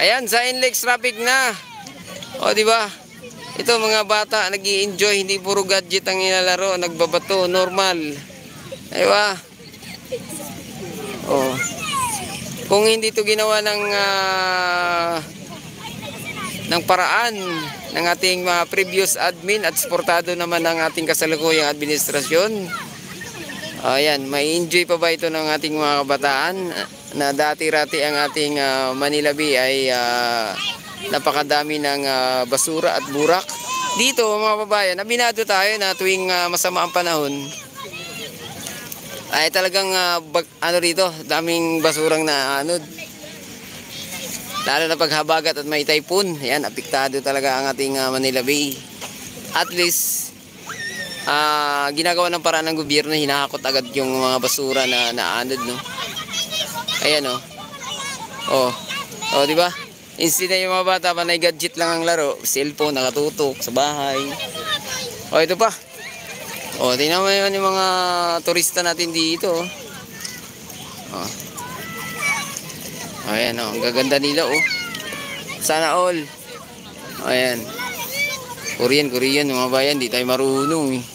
Ayan, sa NLEX traffic na. O, di ba? Ito mga bata, nag-i-enjoy, hindi puro gadget ang nilalaro, nagbabato, normal. Di ba? O. Kung hindi ito ginawa ng paraan ng ating previous admin at suportado naman ng ating kasalukuyang administrasyon. Ayan, may enjoy pa ba ito ng ating mga kabataan na dati-rati ang ating Manila Bay ay napakadami ng basura at burak. Dito mga kababayan, abinado tayo na tuwing masama ang panahon ay talagang ano rito, daming basurang naanod. Lalo na paghabagat at may typhoon, ayan, apektado talaga ang ating Manila Bay. At least ginagawa ng paraan ng gobyerno, hinahakot agad yung mga basura na naanod, no. Ayan, oh. Oh, di ba? Instead na yung mga bata panay gadget lang ang laro, cellphone nakatutok sa bahay. Oh, ito pa. Oh, tingnan mo yun yung mga turista natin dito, oh. Oh. Ayan, oh, ang gaganda nila, oh. Sana all. Ayan. Korean, mga bayan, di tayo marunong, eh.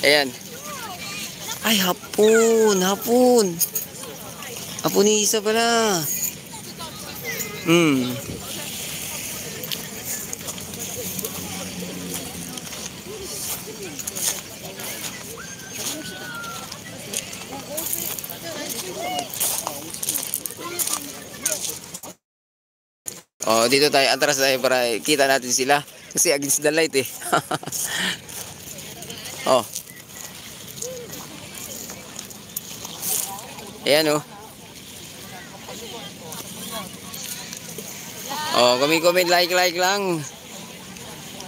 Ayan. Ay, hapon. Hapunisa pala. Oh, dito tayo, atras tayo para kita natin sila. Kasi against the light, eh. Oh. Ayan, oh. Oh, comment, like lang.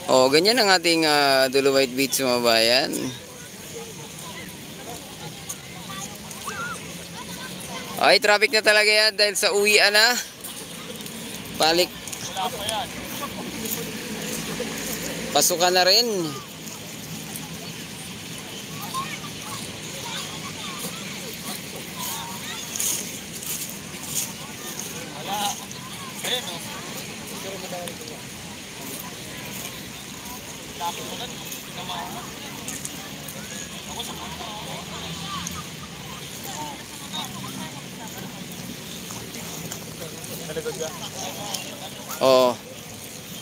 Oh, ganyan ang ating Dolomite Beach, mga bayan. Okay, traffic na talaga yan dahil sa uwian na. Balik. Pasukan na rin. Oh,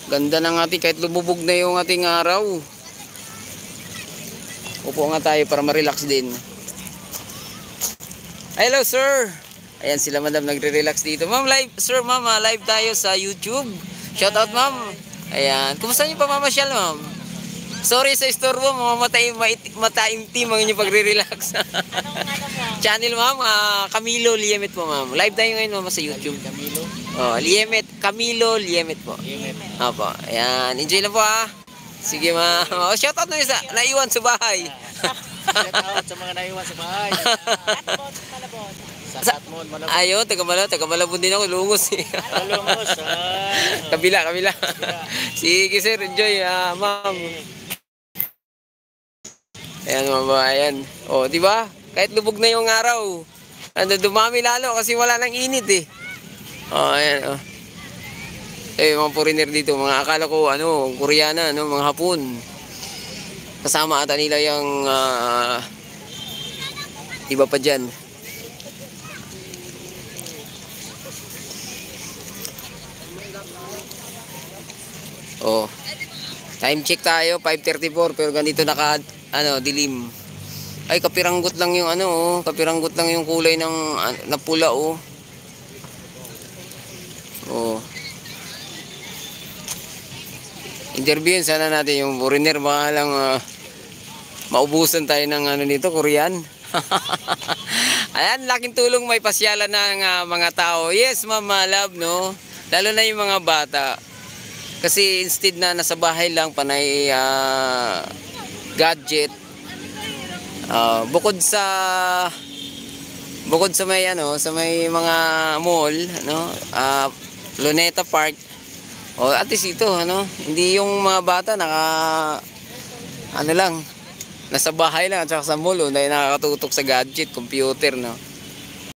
ganda ng ating kahit lumubog na yung ating araw. Upo nga tayo para ma-relax din. Hello sir. Ayan sila madam nagre-relax dito. Ma'am live, sir ma'am, live tayo sa YouTube. Shout out ma'am. Ayan, kumusta niyo pa mamasyal ma'am? Sorry sa istorbo, mataimtim ang inyong pagre-relax. Channel ma'am, Camilo Liemet po ma'am. Live tayo ngayon ma'am sa YouTube. Camilo? Oh, Liemet, Camilo Liemet po. Liemet. Opo, ayan, enjoy lang po ha. Sige ma'am. Oh, shout out na isa, naiwan sa bahay. Shout out sa mga naiwan sa bahay. Sa Katmon, Malabon. Ayun, taga Malabon din ako, Lungos eh. Lungos. Kabila. Sige sir, enjoy ma'am. Ayan mga bayan. O, di ba? Kahit lubog na yung araw. Dumami lalo kasi wala nang init eh. O, ayan o. Mga foreigner dito, mga akala ko Koreana, mga Hapon. Kasama ata nila yung iba pa dyan. Oh. Time check tayo, 5:34 pero ganito dilim. Ay kapiranggot lang yung kapiranggot lang yung kulay ng pula oh. Oh. Interviewin sana natin yung foreigner, baka lang maubusan tayo ng nito, Korean. Ayan, laking tulong may pasyalan ng mga tao. Yes, mama, love, no? Lalo na yung mga bata. Kasi instead na nasa bahay lang panay gadget, bukod sa may sa may mga mall, Luneta Park, at least ito hindi yung mga bata lang nasa bahay lang at saka sa mall, dahil nakakatutok sa gadget, computer, no.